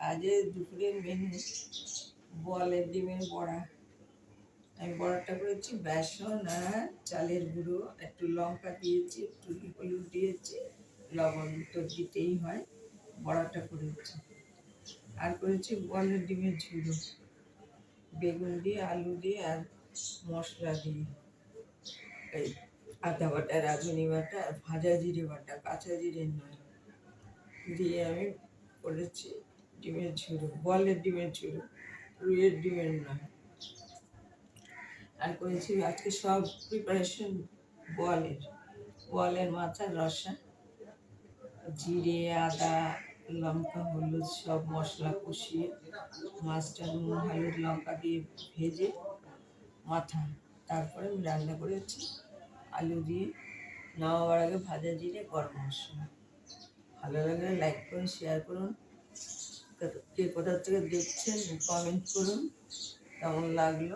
আজ দুপুরের মেনু বলের ডিমের বড়া। আমি বড়াটা করেছি বেসন আর চালের গুঁড়ো, একটু লঙ্কা দিয়েছি, একটু হলুদ দিয়েছি, লবণ তো দিতেই হয়। বড়াটা করেছি। আর করেছি বলের ডিমের ঝুড়ো, বেগুন দিয়ে, আলু দিয়ে আর মশলা দিয়ে, এই আদা বাটা, রাঁধুনি বাটা, ভাজা জিরে বাটা, কাঁচা জিরে নয়, দিয়ে আমি করেছি ডিমের ঝুড়ো, বলের ডিমের ঝুড়ো, রুইয়ের ডিমের নয়। আর করেছি আজকে সব প্রিপারেশন বলের, বলের মাথার রসা, জিরে, আদা, লঙ্কা, হলুদ সব মশলা কষিয়ে, মাছটা নুন হলুদ লঙ্কা দিয়ে ভেজে মাথা, তারপরে আমি রান্না করেছি আলু দিয়ে, নামাবার আগে ভাজা জিরে, গরম মশলা। ভালো লাগলে লাইক করুন, শেয়ার করুন, কে কোথা থেকে দেখছেন কমেন্ট করুন কেমন লাগলো।